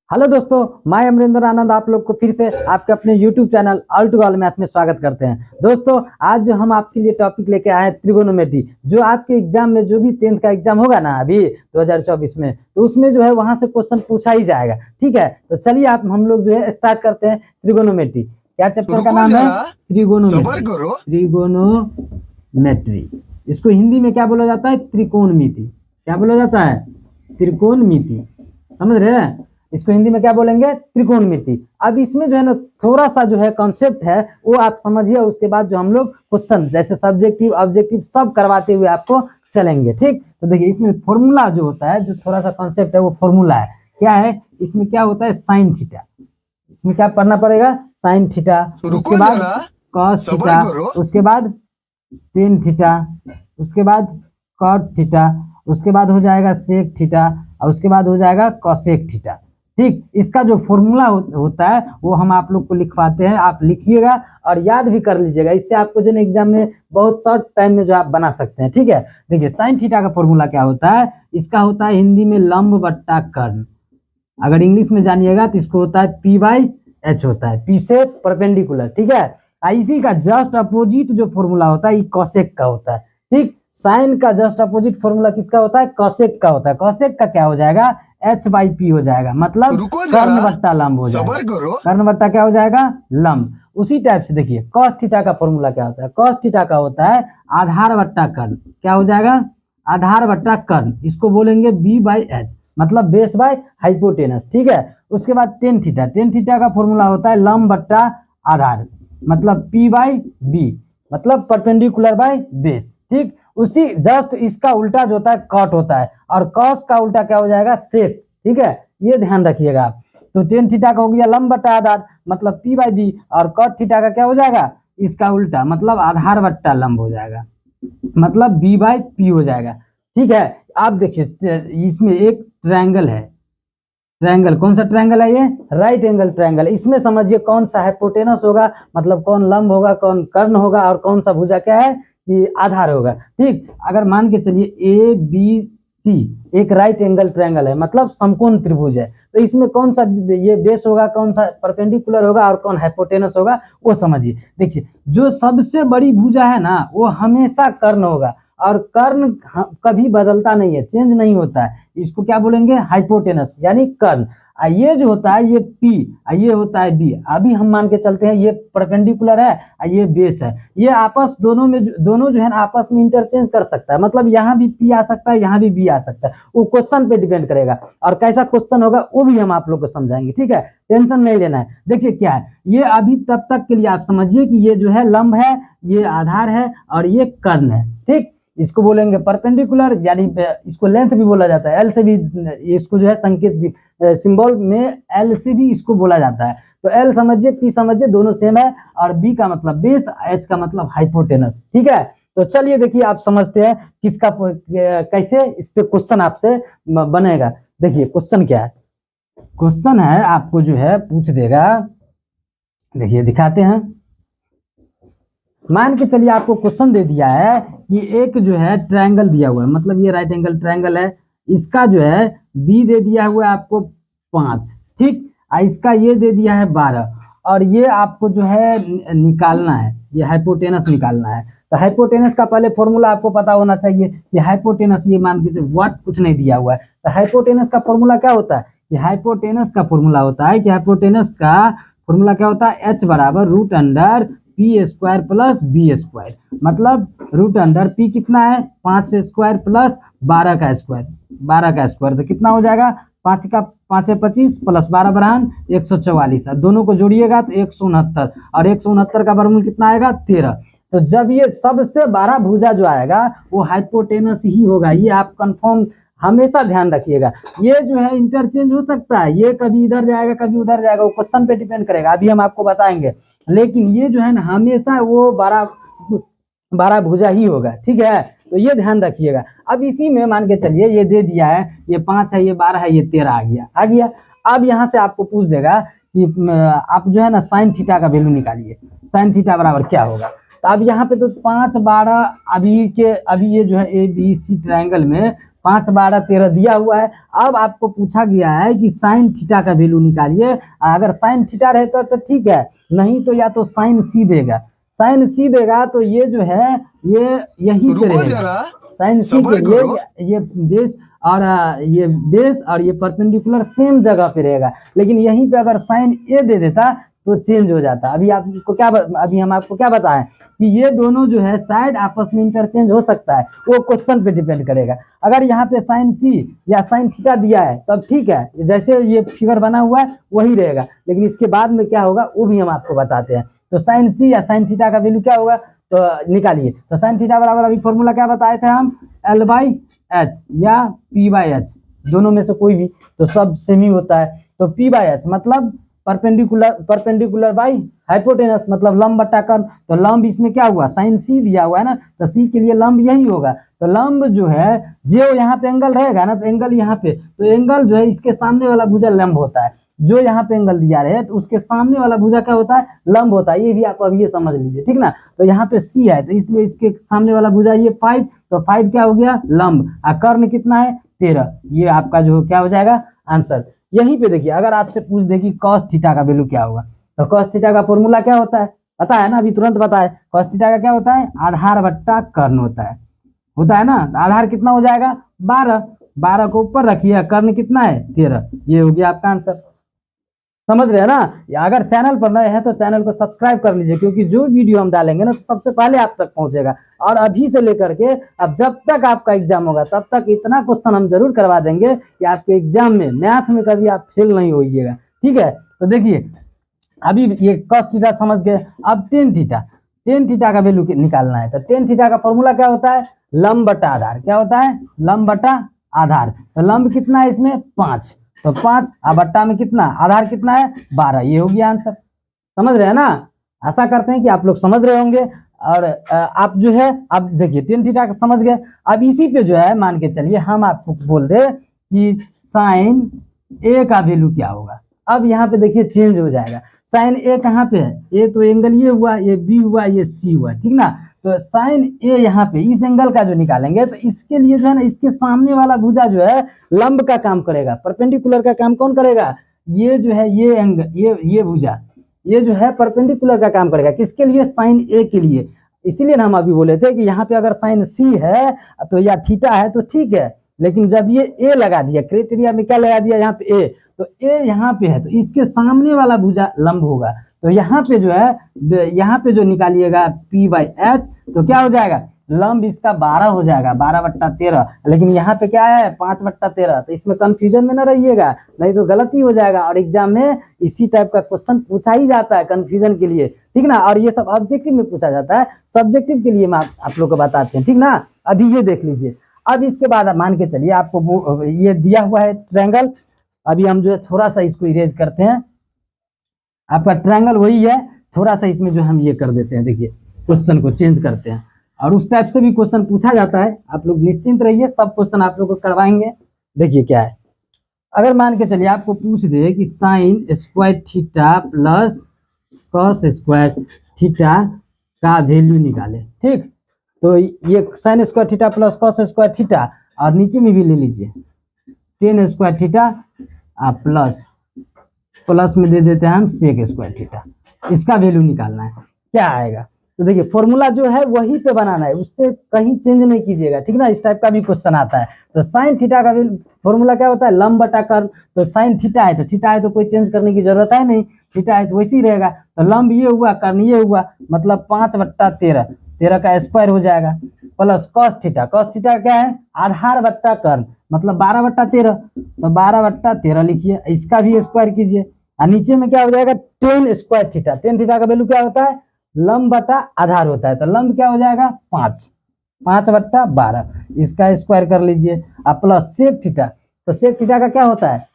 Hello दोस्तों, मैं अमरिंदर आनंद आप लोग को फिर से आपके अपने YouTube channel all to all math में स्वागत करते हैं। दोस्तों, आज जो हम आपके लिए टॉपिक लेके आए हैं त्रिगोनोमेट्री, जो आपके एग्जाम में जो भी 10th का एग्जाम होगा ना अभी 2024 में, तो उसमें जो है वहां से क्वेश्चन पूछा ही जाएगा। ठीक है, तो चलिए आप हम लोग जो है स्टार्ट करते हैं त्रिगोनोमेट्री। क्या चैप्टर का नाम है? त्रिगोनोमेट्री। त्रिगोनोमेट्री, इसको हिंदी में क्या बोला जाता है? त्रिकोणमिति। क्या बोला जाता है? त्रिकोणमिति। समझ रहे हैं? इसको हिंदी में क्या बोलेंगे? त्रिकोणमिति। अब इसमें जो है ना थोड़ा सा जो है कॉन्सेप्ट है वो आप समझिए, उसके बाद जो हम लोग क्वेश्चन जैसे सब्जेक्टिव ऑब्जेक्टिव सब करवाते हुए आपको चलेंगे। ठीक, तो देखिए इसमें फॉर्मूला जो होता है, जो थोड़ा सा कॉन्सेप्ट है वो फॉर्मूला है। क्या है इसमें? क्या होता है? Sine theta. इसमें क्या पढ़ना पड़ेगा? साइन थीटा, उसके बाद कॉस थीटा, उसके बाद टेन थीटा, उसके बाद कॉट थीटा, उसके बाद हो जाएगा सेक थीटा, और उसके बाद हो जाएगा कॉसेक थीटा। ठीक, इसका जो फॉर्मूला होता है वो हम आप लोग को लिखवाते हैं, आप लिखिएगा और याद भी कर लीजिएगा। इससे आपको जो एग्जाम में बहुत शॉर्ट टाइम में जो आप बना सकते हैं। ठीक है, देखिए साइन थीटा का फॉर्मूला क्या होता है? इसका होता है हिंदी में लंब बट्टा कर्ण। अगर इंग्लिश में जानिएगा तो इसको होता है P/H होता है, P से परपेंडिकुलर। ठीक है, इसी का जस्ट अपोजिट जो फॉर्मूला होता है ये कॉसेक का होता है। ठीक, साइन का जस्ट अपोजिट फॉर्मूला किसका होता है? कॉसेक का होता है। कॉसेक का क्या हो जाएगा? H/P हो जाएगा, मतलब कर्ण बट्टा लंब हो जाएगा। कर्ण बट्टा क्या हो जाएगा? लंब। उसी टाइप से देखिए कॉस थीटा का फॉर्मूला क्या होता है? कॉस थीटा का होता है आधार बट्टा कर्ण। क्या हो जाएगा? आधार बट्टा कर्ण। इसको बोलेंगे B/H, मतलब बेस बाय हाइपोटेनस। ठीक है, उसके बाद टेन थीटा। टेन थीटा का फॉर्मूला होता है लंब बट्टा आधार, मतलब P/B, मतलब परपेंडिकुलर बाय बेस। ठीक, उसी जस्ट इसका उल्टा जो होता है कॉट होता है, और कॉस का उल्टा क्या हो जाएगा? सेक। ठीक है, ये ध्यान रखिएगा आप। तो टेन थीटा का हो गया लंब बट्टा आधार, मतलब P/B, और कॉट थीटा का क्या हो जाएगा? इसका उल्टा, मतलब आधार बट्टा लंब हो जाएगा, मतलब B/P हो जाएगा। ठीक है, आप देखिए इसमें एक ट्रायंगल है। ट्रायंगल कौन सा ट्रायंगल है? ये राइट एंगल ट्रायंगल। इसमें समझिए कौन सा हाइपोटेनस होगा, मतलब कौन लंब होगा, कौन कर्ण होगा, और कौन सा भुजा क्या है? ये आधार होगा। ठीक, अगर मान के चलिए ABC एक राइट एंगल ट्रायंगल है, मतलब समकोण त्रिभुज है, तो इसमें कौन सा ये बेस होगा, कौन सा परपेंडिकुलर होगा, और कौन हाइपोटेनस होगा वो समझिए। देखिए जो सबसे बड़ी भुजा है ना वो हमेशा कर्ण होगा, और कर्ण कभी बदलता नहीं है, चेंज नहीं होता है। इसको क्या बोलेंगे? हाइपोटेनस, यानी कर्ण। ये जो होता है ये P, ये होता है B। अभी हम मान के चलते हैं ये परपेंडिकुलर है, ये बेस है। ये आपस दोनों जो है ना आपस में इंटरचेंज कर सकता है, मतलब यहाँ भी P आ सकता है, यहाँ भी B आ सकता है। वो क्वेश्चन पे डिपेंड करेगा, और कैसा क्वेश्चन होगा वो भी हम आप लोग को समझाएंगे। ठीक है, टेंशन नहीं लेना है। देखिए क्या है ये, अभी तब तक के लिए आप समझिए कि ये जो है लंब है, ये आधार है, और ये कर्ण है। ठीक, इसको बोलेंगे परपेंडिकुलर, यानी इसको लेंथ भी बोला जाता है, एल से भी इसको जो है संकेत सिंबल में एल से भी इसको बोला जाता है। तो एल समझिए, पी समझिए, दोनों सेम है, और बी का मतलब बेस, एच का मतलब हाइपोटेनस। ठीक है, तो चलिए देखिए आप समझते हैं किसका कैसे इस पे क्वेश्चन आपसे बनेगा। देखिए क्वेश्चन क्या है? क्वेश्चन है आपको जो है पूछ देगा, देखिए दिखाते हैं। मान के चलिए आपको क्वेश्चन दे दिया है कि एक जो है ट्रायंगल दिया हुआ है, मतलब ये राइट एंगल ट्रायंगल है, इसका जो है बी दे दिया हुआ है आपको 5। ठीक, इसका ये दे दिया है 12, और ये आपको जो है निकालना है, ये हाइपोटेनस निकालना है। तो हाइपोटेनस का पहले फॉर्मूला आपको पता होना चाहिए कि हाइपोटेनस, ये मान के व्हाट कुछ नहीं दिया हुआ है, तो हाइपोटेनस का फॉर्मूला क्या होता है? ये हाइपोटेनस का फॉर्मूला होता है कि हाइपोटेनस का फॉर्मूला क्या होता है? H बराबर √P² प्लस B², मतलब √P कितना है? 5 स्क्वायर प्लस 12 का स्क्वायर, 12 का स्क्वायर तो कितना हो जाएगा? 5 का 5 है 25 प्लस 12 बराबर 144 है। दोनों को जोड़िएगा तो 169, और 169 का वर्गमूल कितना आएगा? 13। तो जब ये सबसे बड़ा भुजा जो आएगा वो हाइपोटेनस ही होगा, ये आप कंफर्म हमेशा ध्यान रखिएगा। ये जो है इंटरचेंज हो सकता है, ये कभी इधर जाएगा कभी उधर जाएगा, वो क्वेश्चन पे डिपेंड करेगा, अभी हम आपको बताएंगे। लेकिन ये जो है ना हमेशा वो बड़ा भुजा ही होगा। ठीक है, तो ये ध्यान रखिएगा। अब इसी में मान के चलिए ये दे दिया है, ये 5 है, ये 12 है, ये 13 आ गया। अब यहाँ से आपको पूछ देगा कि आप जो है ना साइन थीटा का वैल्यू निकालिए, साइन थीटा बराबर क्या होगा। तो अब यहाँ पे तो 5 12 अभी ये जो है ABC ट्रायंगल में 5 12 13 दिया हुआ है। अब आपको पूछा गया है कि साइन थीटा का वैल्यू निकालिए। अगर साइन थीटा रहता तो ठीक है, नहीं तो या तो साइन सी देगा। साइन सी देगा तो ये जो है ये यही पे रहेगा। साइन सी के लिए ये बेस और ये बेस और ये परपेंडिकुलर सेम जगह पे रहेगा, लेकिन यहीं पे अगर साइन ए दे देता तो चेंज हो जाता। अभी हम आपको क्या बताएं कि ये दोनों जो है साइड आपस में इंटरचेंज हो सकता है, वो क्वेश्चन पे डिपेंड करेगा। अगर यहाँ पे साइन सी या साइन थीटा दिया है तब ठीक है, जैसे ये फिगर बना हुआ है वही रहेगा, लेकिन इसके बाद में क्या होगा वो भी हम आपको बताते हैं। तो साइन सी या साइन थीटा का वैल्यू क्या होगा तो निकालिए। तो साइन थीटा बराबर अभी फॉर्मूला क्या बताए थे हम, L/H या P/H, दोनों में से कोई भी, तो सब सेम ही होता है। तो P/H मतलब परपेंडिकुलर बाई हाइपोटेनस, मतलब लंब बटा कर्ण। तो लंब इसमें क्या हुआ, साइन सी दिया हुआ है ना, तो सी के लिए लंब यही होगा। तो लंब जो है जो यहाँ पे एंगल रहेगा ना, तो एंगल यहाँ पे, तो एंगल जो है इसके सामने वाला भुजा लंब होता है। जो यहाँ पे एंगल दिया रहे तो उसके सामने वाला भुजा क्या होता है, लंब होता है। ये भी आप अब ये समझ लीजिए, ठीक ना। तो यहाँ पे सी है तो इसलिए इसके सामने वाला भुजा ये 5, तो 5 क्या हो गया लंब, और कर्ण कितना है 13। ये आपका जो क्या हो जाएगा आंसर। यहीं पे देखिए अगर आपसे पूछ दे कि cos थीटा का वैल्यू क्या होगा, तो cos थीटा का फॉर्मूला क्या होता है, पता है ना, अभी तुरंत पता है। cos थीटा का क्या होता है, आधार बट्टा कर्ण होता है ना। आधार कितना हो जाएगा 12, 12 को ऊपर रखिए, कर्ण कितना है 13। ये हो गया आपका आंसर। समझ रहे हैं ना। अगर चैनल पर नए हैं तो चैनल को सब्सक्राइब कर लीजिए, क्योंकि जो वीडियो हम डालेंगे ना तो सबसे पहले आप तक पहुंचेगा। और अभी से लेकर के अब जब तक आपका एग्जाम होगा तब तक इतना क्वेश्चन हम जरूर करवा देंगे कि आपके एग्जाम में मैथ में कभी आप फेल नहीं होइएगा, ठीक है। तो देखिए अभी ये cos थीटा समझ गए। अब टेन थीटा का वैल्यू निकालना है। तो टेन थीटा का फॉर्मूला क्या होता है, लंब बटा आधार। क्या होता है, लंब बटा आधार। तो लंब कितना है इसमें 5, तो 5 और बट्टा में कितना, आधार कितना है 12। ये हो गया आंसर। समझ रहे हैं ना। आशा करते हैं कि आप लोग समझ रहे होंगे। और आप जो है अब देखिए टेन थीटा समझ गए। अब इसी पे जो है मान के चलिए हम आपको बोल दे कि साइन ए का वैल्यू क्या होगा। अब यहाँ पे देखिए चेंज हो जाएगा। साइन ए कहाँ पे है, ए तो एंगल ये हुआ, ये बी हुआ, ये सी हुआ, ठीक ना। तो साइन ए यहाँ पे इस एंगल का जो निकालेंगे तो इसके लिए जो है ना इसके सामने वाला भुजा जो है लंब का काम करेगा, परपेंडिकुलर का काम कौन करेगा, ये जो है ये एंगल, ये भुजा, ये जो है परपेंडिकुलर का काम करेगा। किसके लिए, साइन ए के लिए। इसीलिए हम अभी बोले थे कि यहाँ पे अगर साइन सी है तो या थीटा है तो ठीक है, लेकिन जब ये ए लगा दिया, क्राइटेरिया में क्या लगा दिया यहाँ पे ए, तो ए यहाँ पे है तो इसके सामने वाला भुजा लंब होगा। तो यहाँ पे जो है, यहाँ पे जो निकालिएगा P/H तो क्या हो जाएगा, लंब इसका 12 हो जाएगा, 12/13। लेकिन यहाँ पे क्या है 5/13। तो इसमें कंफ्यूजन में ना रहिएगा, नहीं तो गलती हो जाएगा। और एग्जाम में इसी टाइप का क्वेश्चन पूछा ही जाता है कंफ्यूजन के लिए, ठीक ना। और ये सब ऑब्जेक्टिव में पूछा जाता है, सब्जेक्टिव के लिए आप लोग को बताते हैं, ठीक ना। अभी ये देख लीजिए। अब इसके बाद आप मान के चलिए आपको ये दिया हुआ है ट्रायंगल। अभी हम जो है थोड़ा सा इसको इरेज करते हैं। आपका ट्रायंगल वही है, थोड़ा सा इसमें जो हम ये कर देते हैं, देखिए क्वेश्चन को चेंज करते हैं। और उस टाइप से भी क्वेश्चन पूछा जाता है, आप लोग निश्चिंत रहिए, सब क्वेश्चन आप लोग को करवाएंगे। देखिए क्या है, अगर मान के चलिए आपको पूछ दे कि sine square theta plus cos square theta का वैल्यू निकाले, ठीक। तो ये sine square theta plus cos square theta, और नीचे में भी ले लीजिए टेन स्क्वायर थीटा प्लस में दे देते हैं हम सेक स्क्वायर थीटा। इसका वैल्यू निकालना है, क्या आएगा। तो देखिए फॉर्मूला जो है वही पे बनाना है, उससे कहीं चेंज नहीं कीजिएगा, ठीक ना। इस टाइप का भी क्वेश्चन आता है। तो साइन थीटा का फॉर्मूला क्या होता है, लंब बटा कर्ण। तो साइन थीटा है तो थीटा है तो कोई चेंज करने की जरूरत है नहीं, थीटा है तो वैसे ही रहेगा। तो लंब ये हुआ, कर्ण ये हुआ, मतलब 5/13, 13 का स्क्वायर हो जाएगा, plus cos theta. Cos theta क्या है, आधार बट्टा कर्ण, मतलब 12/13। तो 12/13 लिखिए, इसका भी स्क्वायर कीजिए। और नीचे में क्या हो जाएगा, ten square theta. Tan theta का वैल्यू क्या होता है, लंब बटा आधार होता है। तो लंब क्या हो जाएगा 5/12, इसका स्क्वायर कर लीजिए। और प्लस सेक थीटा। तो सेक थीटा का क्या होता है,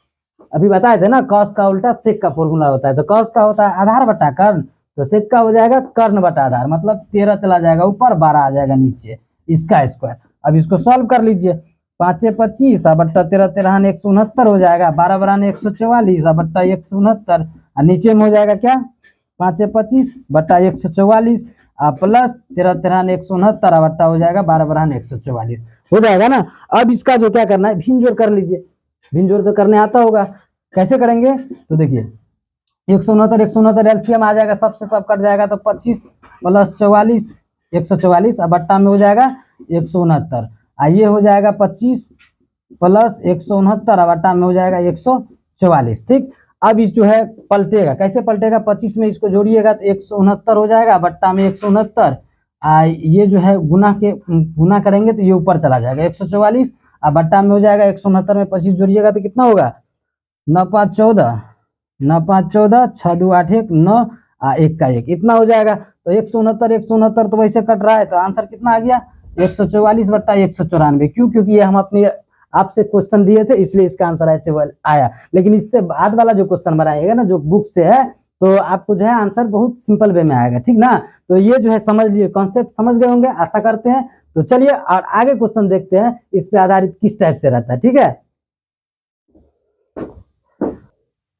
अभी बताए थे ना, कॉस का उल्टा सेक का फॉर्मूला होता है। तो कॉस का होता है आधार बटा कर्ण, तो सेक का हो जाएगा कर्ण बटा आधार, मतलब 13 चला जाएगा ऊपर, 12 आ जाएगा नीचे, इसका स्क्वायर। अब इसको सॉल्व कर लीजिए, 5 × 25 बट्टा 13, 13 169 हो जाएगा, 12 12 144 बट्टा 169। और नीचे में हो जाएगा क्या, 5 × 25 बट्टा 144। प्लस 13 13 169 बट्टा हो जाएगा 12 12 144 हो जाएगा ना। अब इसका जो क्या करना है, भिन्न जोड़ कर लीजिए। भिन्न जोड़ तो करने आता होगा, कैसे करेंगे तो देखिए 169 एलसीएम आ जाएगा, सबसे सब कट जाएगा तो 25 प्लस 44 144 अब बट्टा में हो जाएगा 169। ये हो जाएगा 25 प्लस 169 बट्टा में हो जाएगा 144। ठीक, अब इस जो है पलटेगा, कैसे पलटेगा, 25 में इसको जोड़िएगा तो 169 हो जाएगा बट्टा में 169। ये जो है गुना करेंगे तो ये ऊपर चला जाएगा 144 अब बट्टा में हो जाएगा 169 में 25 जोड़िएगा तो कितना होगा 9 5 14 9 5 14 6 2 8 1 9 1 का 1 इतना हो जाएगा। तो 169 तो वैसे कट रहा है तो आंसर कितना आ गया 144 बट्टा 194। क्यों, क्योंकि ये हम अपने आपसे क्वेश्चन दिए थे इसलिए इसका आंसर ऐसे आया। लेकिन इससे बाद वाला जो क्वेश्चन बनाइएगा ना जो बुक से है तो आपको जो है आंसर बहुत सिंपल वे में आएगा। ठीक ना, तो ये जो है समझ लीजिए, कॉन्सेप्ट समझ गए होंगे आशा करते हैं। तो चलिए और आगे क्वेश्चन देखते हैं इस पे आधारित किस टाइप से रहता है। ठीक है,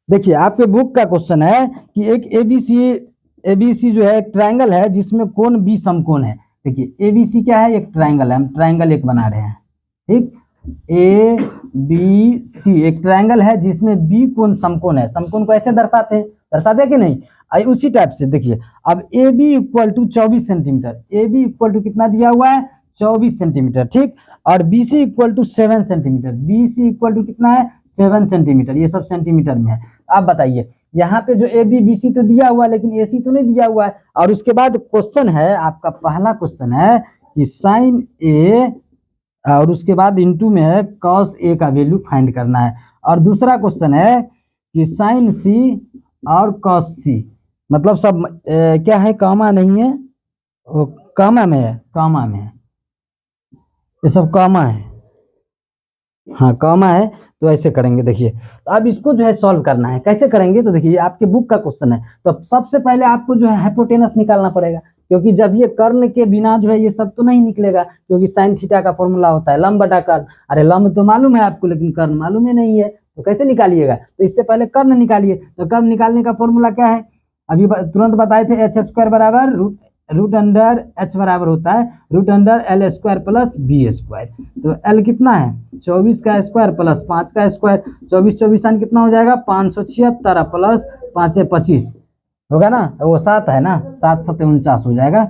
देखिए आपके बुक का क्वेश्चन है कि एक एबीसी जो है एक ट्रायंगल है जिसमें कोण बी समकोण है। देखिए एबीसी क्या है, एक ट्रायंगल है, हम ट्रायंगल एक बना रहे हैं। ठीक, ए बी सी एक ट्रायंगल है जिसमें बी कोण समकोण है। समकोण को ऐसे दर्शाते हैं कि नहीं, उसी टाइप से देखिए अब A B equal to 24 centimetre, A B equal to कितना दिया हुआ है 24 सेंटीमीटर। ठीक, और B C equal to 7 centimetre, B C equal to कितना है 7 सेंटीमीटर, ये सब सेंटीमीटर में है। आप बताइए यहाँ पे जो ए बी बी सी तो दिया हुआ है लेकिन ए सी तो नहीं दिया हुआ है। और उसके बाद क्वेश्चन है आपका, पहला क्वेश्चन है कि साइन ए और उसके बाद इनटू में है कॉस ए का वैल्यू फाइंड करना है। और दूसरा क्वेश्चन है कि साइन सी और कॉस सी, मतलब सब क्या है, कामा नहीं है, वो कामा में है, कामा में है, ये सब कामा है, हाँ कामा है। तो ऐसे करेंगे, देखिए तो अब इसको जो है सॉल्व करना है। कैसे करेंगे तो देखिए आपके बुक का क्वेश्चन है तो सबसे पहले आपको जो है हाइपोटेनस निकालना पड़ेगा, क्योंकि जब ये कर्ण के बिना जो है ये सब तो नहीं निकलेगा, क्योंकि साइन थीटा का फॉर्मूला होता है लंब बटा कर्ण। अरे लंब तो मालूम है आपको लेकिन कर्ण मालूम ही नहीं है, तो कैसे निकालिएगा, तो इससे पहले कर्ण निकालिए। तो कर्ण निकालने का फॉर्मूला क्या है, अभी तुरंत बताए थे, एच स्क्वायर बराबर रूट अंडर एच बराबर होता है root under L square plus B square. तो एल कितना है 24 का स्क्वायर प्लस 5 का स्क्वायर, 24 24 कितना हो जाएगा 576 प्लस 5 25 होगा ना, वो 7 है ना, 7 7 49 हो जाएगा,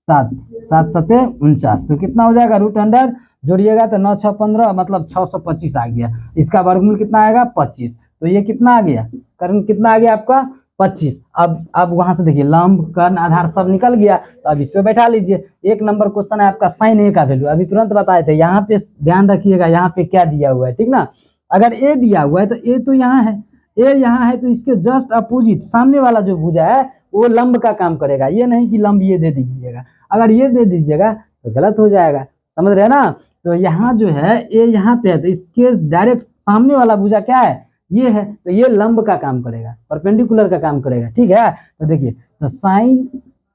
7 7 7 49। तो कितना हो जाएगा रूट अंडर जोड़िएगा तो 9 6 15 मतलब 625 आ गया। इसका वर्गमूल कितना आएगा 25। तो ये कितना आ गया, कर्ण कितना आ गया आपका 25। अब वहां से देखिए लंब कर्ण आधार सब निकल गया, तो अब इस पे बैठा लीजिए। एक नंबर क्वेश्चन है आपका साइन ए का वैल्यू, अभी तुरंत बताए थे। यहाँ पे ध्यान रखिएगा यहाँ पे क्या दिया हुआ है, ठीक ना। अगर ए दिया हुआ है तो ए तो यहाँ है, ए यहाँ है तो इसके जस्ट अपोजिट सामने वाला जो भुजा है वो लंब का काम करेगा। ये नहीं कि लंब ये दे दीजिएगा, अगर ये दे दीजिएगा तो गलत हो जाएगा, समझ रहे हैं ना। तो यहाँ जो है ए यहाँ पे है तो इसके डायरेक्ट सामने वाला भुजा क्या है ये है, तो ये लंब का काम करेगा, परपेंडिकुलर का काम करेगा, ठीक है। तो देखिए तो साइन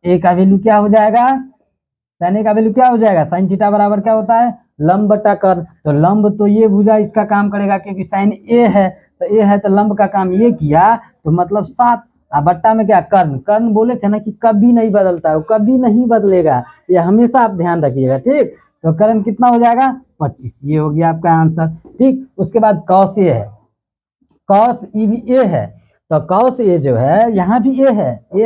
ए का वैल्यू क्या हो जाएगा, साइन ए का वैल्यू क्या हो जाएगा, साइन थीटा बराबर क्या होता है लंब बटा कर्ण। तो लंब तो ये भुजा इसका काम करेगा क्योंकि साइन ए है, तो ए है तो लंब का काम ये किया, तो मतलब 7 बट्टा में क्या कर्ण। कर्ण बोले थे ना कि कभी नहीं बदलता है, वो कभी नहीं बदलेगा, ये हमेशा आप ध्यान रखिएगा, ठीक। तो कर्ण कितना हो जाएगा 25, ये हो गया आपका आंसर, ठीक। उसके बाद कॉस ए है, कॉस ई भी ए है, तो कॉस ए जो है यहाँ भी ए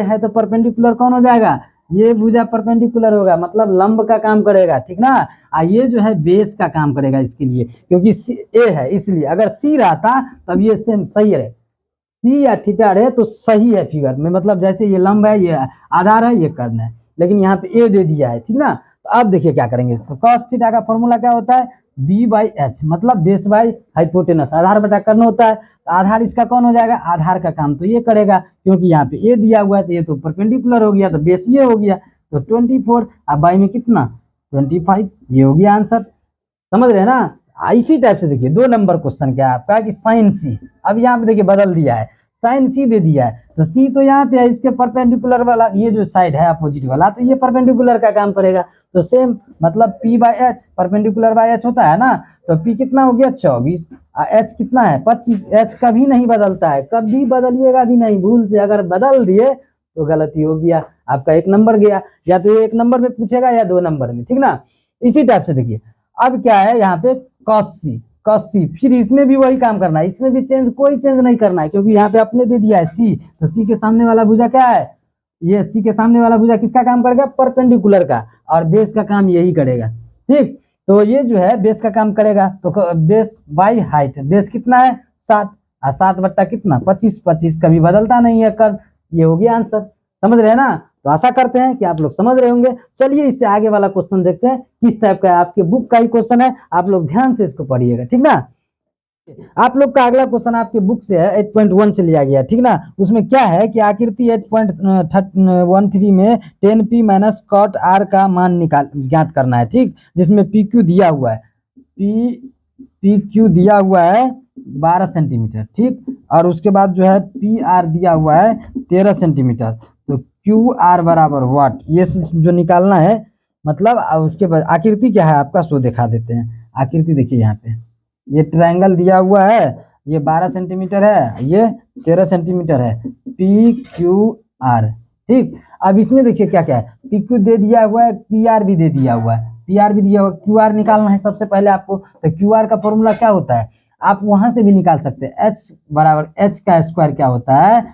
है तो परपेंडिकुलर कौन हो जाएगा, ये भुजा परपेंडिकुलर होगा, मतलब लंब का काम करेगा, ठीक ना। ये जो है बेस का काम करेगा इसके लिए, क्योंकि ए है इसलिए। अगर सी रहता तब ये सेम सही रहे, सी या थीटा रहे तो सही है फिगर में, मतलब जैसे ये लंब है ये आधार है ये कर्ण है, लेकिन यहाँ पे ए दे दिया है, ठीक ना। तो अब देखिए क्या करेंगे, तो कॉस थीटा का फॉर्मूला क्या होता है बी बाई एच, मतलब बेस बाई हाइपोटेनस, आधार बटा कर्ण होता है। तो आधार इसका कौन हो जाएगा, आधार का काम तो ये करेगा, क्योंकि यहाँ पे ए दिया हुआ है तो ये तो परपेंडिकुलर हो गया, तो बेस ये हो गया। तो 24 अब बाई में कितना 25, ये हो गया आंसर, समझ रहे हैं ना। इसी टाइप से देखिए 2 नंबर क्वेश्चन क्या है आपका कि साइन सी, अब यहाँ पे देखिए बदल दिया है, साइन सी दे दिया है, तो सी तो यहाँ पे है, इसके परपेंडिकुलर वाला ये जो साइड है अपोजिट वाला, तो ये परपेंडिकुलर का काम करेगा। तो सेम मतलब P by H, perpendicular by H होता है ना, तो P कितना हो गया 24, H कितना है 25। H कभी नहीं बदलता है, कभी बदलिएगा भी नहीं, भूल से अगर बदल दिए तो गलती हो गया। आपका 1 नंबर गया, या तो ये 1 नंबर में पूछेगा या 2 नंबर में, ठीक ना। इसी टाइप से देखिए अब क्या है यहाँ पे cos c, फिर इसमें भी वही काम करना है, इसमें भी कोई चेंज नहीं करना है, क्योंकि यहाँ पे अपने दे दिया है c, तो c के सामने वाला भुजा क्या है, ये c के सामने वाला भुजा किसका काम करेगा, परपेंडिकुलर का, और बेस का काम यही करेगा, ठीक। तो ये जो है बेस का काम करेगा, तो बेस बाई हाइट, बेस कितना है 7, और 7 बट्टा कितना 25, 25 कभी बदलता नहीं है कर्व, ये हो गया आंसर, समझ रहे हैं ना। तो आशा करते हैं कि आप लोग समझ रहे होंगे। चलिए इससे आगे वाला क्वेश्चन देखते हैं, किस टाइप का है, आपके बुक का ही क्वेश्चन है, आप लोग ध्यान से इसको पढ़िएगा, ठीक ना। आप लोग का अगला क्वेश्चन आपके बुक से है 8.1 से लिया गया, ठीक ना। उसमें क्या है कि आकृति 8.13 में tan p minus cot r का मान ज्ञात करना है, ठीक, जिसमें pq दिया हुआ है, pq दिया हुआ है 12 सेंटीमीटर, ठीक, और उसके बाद जो है pr दिया हुआ है 13 सेंटीमीटर, तो qr बराबर व्हाट, ये जो निकालना है, मतलब उसके बाद आकृति क्या है आपका सो दिखा देते हैं। आकृति देखिए यहाँ पे ये ट्रायंगल दिया हुआ है, ये 12 सेंटीमीटर है, ये 13 सेंटीमीटर है, पी क्यू आर, ठीक। अब इसमें देखिए क्या क्या है, पी क्यू दे दिया हुआ है, पी आर भी दे दिया हुआ है, पी आर भी दिया हुआ है, क्यू आर निकालना है सबसे पहले आपको। तो क्यू आर का फॉर्मूला क्या होता है, आप वहां से भी निकाल सकते हैं, एच बराबर एच का स्क्वायर क्या होता है,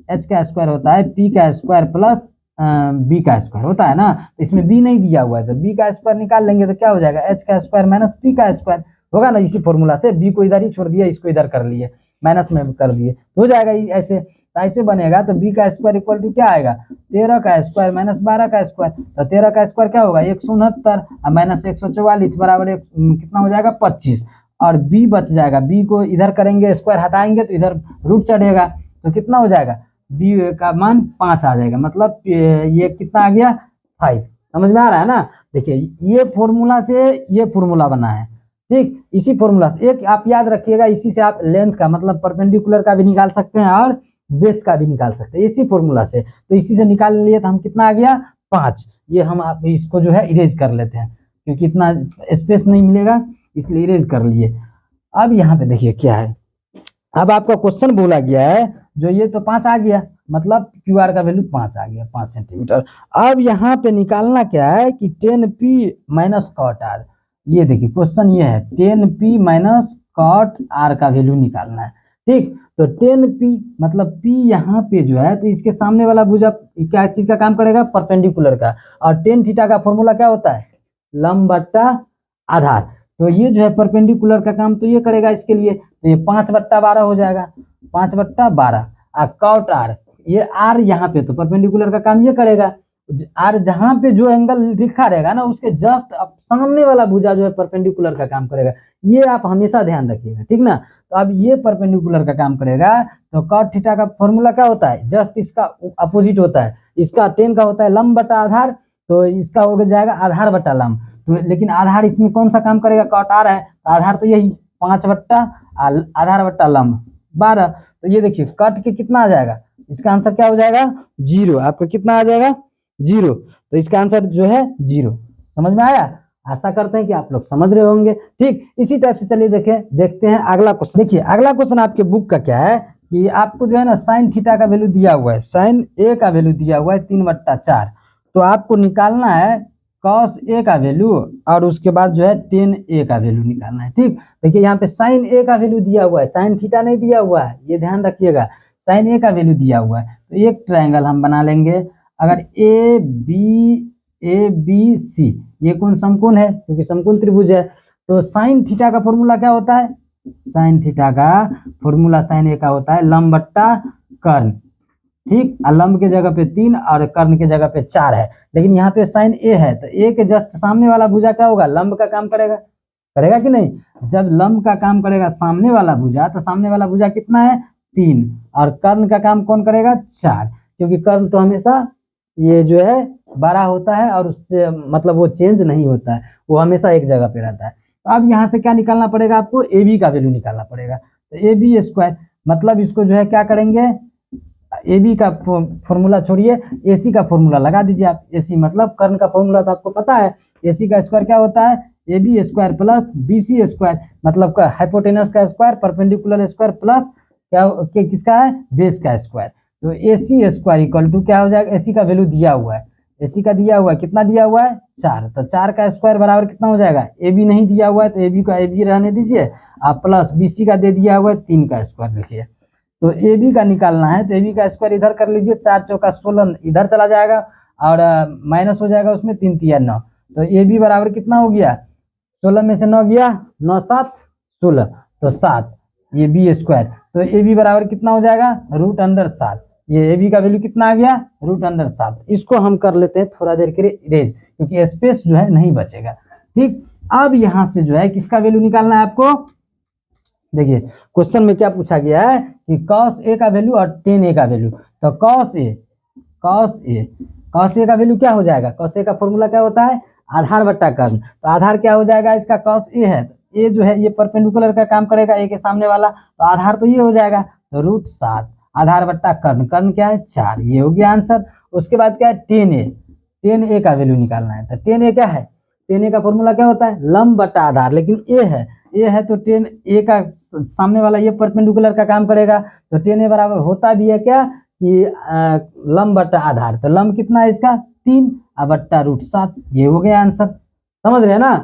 एच का स्क्वायर होता है पी का स्क्वायर प्लस बी का स्क्वायर होता है ना। तो इसमें बी नहीं दिया हुआ है, तो बी का स्क्वायर निकाल लेंगे तो क्या हो जाएगा, एच का स्क्वायर माइनस पी का स्क्वायर होगा ना। इसी फॉर्मूला से बी को इधर ही छोड़ दिया, इसको इधर कर लिए, माइनस में कर दिए, हो जाएगा ऐसे। तो ऐसे बनेगा, तो बी का स्क्वायर इक्वल टू क्या आएगा, 13 का स्क्वायर माइनस 12 का स्क्वायर, तो 13 का स्क्वायर क्या होगा 169 और माइनस 144 बराबर कितना हो जाएगा 25, और बी बच जाएगा, बी को इधर करेंगे स्क्वायर हटाएंगे तो इधर रूट चढ़ेगा, तो कितना हो जाएगा बी का मान 5 आ जाएगा, मतलब ये कितना आ गया 5। समझ में आ रहा है ना। देखिए ये फॉर्मूला से ये फॉर्मूला बना है, ठीक। इसी फॉर्मूला से एक आप याद रखिएगा, इसी से आप लेंथ का मतलब परपेंडिकुलर का भी निकाल सकते हैं और बेस का भी निकाल सकते हैं, इसी फॉर्मूला से। तो इसी से निकाल लिए तो हम कितना आ गया 5। ये हम आप इसको जो है इरेज कर लेते हैं, क्योंकि इतना स्पेस नहीं मिलेगा, इसलिए इरेज कर लिए। अब यहाँ पे देखिए क्या है, अब आपका क्वेश्चन बोला गया है जो ये तो 5 आ गया, मतलब क्यू आर का वैल्यू 5 आ गया, 5 सेंटीमीटर। अब यहाँ पे निकालना क्या है कि tan p minus cot R, ये देखिए क्वेश्चन ये है, tan p minus cot R का वैल्यू निकालना है, ठीक। तो tan p मतलब p यहाँ पे जो है, तो इसके सामने वाला भुजा क्या चीज का काम करेगा, परपेंडिकुलर का, और tan थीटा का फॉर्मूला क्या होता है, लंब बट्टा आधार। तो ये जो है परपेंडिकुलर का काम तो ये करेगा इसके लिए, तो ये 5/12 हो जाएगा, 5/12। कॉट आर, ये आर यहाँ पे तो परपेंडिकुलर का काम ये करेगा, आर जहाँ पे जो एंगल लिखा रहेगा ना उसके जस्ट सामने वाला भुजा जो है परपेंडिकुलर का काम करेगा, ये आप हमेशा ध्यान रखिएगा, ठीक ना। तो अब ये परपेंडिकुलर का काम करेगा, तो कॉट थीटा का फॉर्मूला क्या होता है, जस्ट इसका अपोजिट होता है, इसका tan का होता है लंब बटा आधार, तो इसका हो जाएगा आधार बटा लंब। तो लेकिन आधार इसमें कौन सा काम करेगा, कॉट आर है, आधार तो यही 5 बट्टा आधार बट्टा लंब 12। तो ये देखिए कट के कितना आ जाएगा, इसका आंसर क्या हो जाएगा 0, आपका कितना आ जाएगा 0, तो इसका आंसर जो है 0। समझ में आया, आशा करते हैं कि आप लोग समझ रहे होंगे, ठीक। इसी टाइप से चलिए देखते हैं अगला क्वेश्चन। देखिए अगला क्वेश्चन आपके बुक का क्या है कि आपको जो है ना साइन थीटा का वैल्यू दिया हुआ है, साइन ए का वैल्यू दिया हुआ है 3/4, तो आपको निकालना है कॉस ए का वैल्यू और उसके बाद जो है टेन ए का वैल्यू निकालना है, ठीक। देखिए यहाँ पे साइन ए का वैल्यू दिया हुआ है, साइन थीटा नहीं दिया हुआ है, ये ध्यान रखिएगा, साइन ए का वैल्यू दिया हुआ है। तो एक ट्रायंगल हम बना लेंगे, अगर ए बी सी, ये कौन समकोण है, क्योंकि समकोण त्रिभुज है। तो साइन थीटा का फॉर्मूला क्या होता है, साइन थीटा का फॉर्मूला साइन ए का होता है लंब बट्टा कर्ण, ठीक। लंब के जगह पे 3 और कर्ण के जगह पे 4 है, लेकिन यहाँ पे साइन ए है, तो ए के जस्ट सामने वाला भुजा क्या होगा, लंब का काम करेगा, करेगा कि नहीं। जब लंब का काम करेगा सामने वाला भुजा, तो सामने वाला भुजा कितना है 3, और कर्ण का काम कौन करेगा 4, क्योंकि कर्ण तो हमेशा ये जो है बड़ा होता है और उससे मतलब वो चेंज नहीं होता है, वो हमेशा एक जगह पे रहता है। तो अब यहाँ से क्या निकालना पड़ेगा आपको, ए बी का वैल्यू निकालना पड़ेगा। तो ए बी स्क्वायर मतलब इसको जो है क्या करेंगे, ए बी का फॉर्मूला छोड़िए, ए सी का फॉर्मूला लगा दीजिए आप। ए सी मतलब कर्ण का फॉर्मूला तो आपको पता है, ए सी का स्क्वायर क्या होता है, A B square plus B C square, मतलब हाइपोटेनस का स्क्वायर, परपेंडिकुलर स्क्वायर प्लस क्या किसका है, बेस का स्क्वायर। तो AC स्क्वायर इक्वल टू क्या हो जाएगा, AC का वैल्यू दिया हुआ है, AC का दिया हुआ है, कितना दिया हुआ है 4, तो 4 का स्क्वायर बराबर कितना हो जाएगा, AB नहीं दिया हुआ है तो AB का AB रहने दीजिए, आप प्लस BC का दे दिया हुआ है 3 का स्क्वायर लिखिए। तो AB का निकालना है तो AB का स्क्वायर इधर कर लीजिए, 4 चौका 16 इधर चला जाएगा और माइनस हो जाएगा उसमें 3 तिया 9, तो AB बराबर कितना हो गया, 16 में से 9 गया, 9 7 16, तो 7, ये B स्क्वायर, तो AB बराबर कितना हो जाएगा √7, ये AB का वैल्यू कितना आ गया √7। इसको हम कर लेते हैं थोड़ा देर के लिए इरेज, क्योंकि स्पेस जो है नहीं बचेगा। ठीक, अब यहाँ से जो है किसका वैल्यू निकालना है आपको, देखिए क्वेश्चन में क्या पूछा गया है कि cos A का वैल्यू और tan A का वैल्यू, तो cos A का वैल्यू क्या हो जाएगा, cos A का फॉर्मूला क्या होता है, आधार बट्टा कर्ण, तो आधार क्या हो जाएगा इसका cos A है, A जो है ये परपेंडिकुलर का काम करेगा A के सामने वाला, तो आधार तो ये हो जाएगा, तो √7 आधार बट्टा कर्ण, कर्ण क्या है 4, ये हो गया आंसर। उसके बाद क्या है tan A का वैल्यू निकालना है, तो tan A क्या है, tan A का फॉर्मूला क्या होता है लंब बट्टा आधार, लेकिन A है तो tan A का सामने वाला ये परपेंडिकुलर का काम करेगा, तो tan A बराबर होता भी है क्या कि लंब बट्टा आधार, तो लंब कितना है इसका 3 बट्टा √7, ये हो गया आंसर। समझ रहे हैं ना,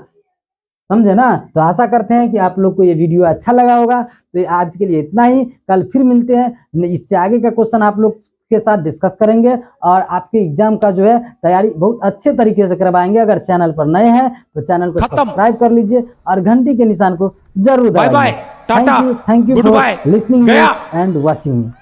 समझे ना, तो आशा करते हैं कि आप लोग को ये वीडियो अच्छा लगा होगा। तो आज के लिए इतना ही, कल फिर मिलते हैं, इससे आगे का क्वेश्चन आप लोग के साथ डिस्कस करेंगे और आपके एग्जाम का जो है तैयारी बहुत अच्छे तरीके से करवाएंगे। अगर चैनल पर नए हैं तो चैनल को सब्सक्राइब कर लीजिए और घंटी के निशान को जरूर दबाइए। Bye bye, tata, thank you goodbye, for listening गया एंड वॉचिंग।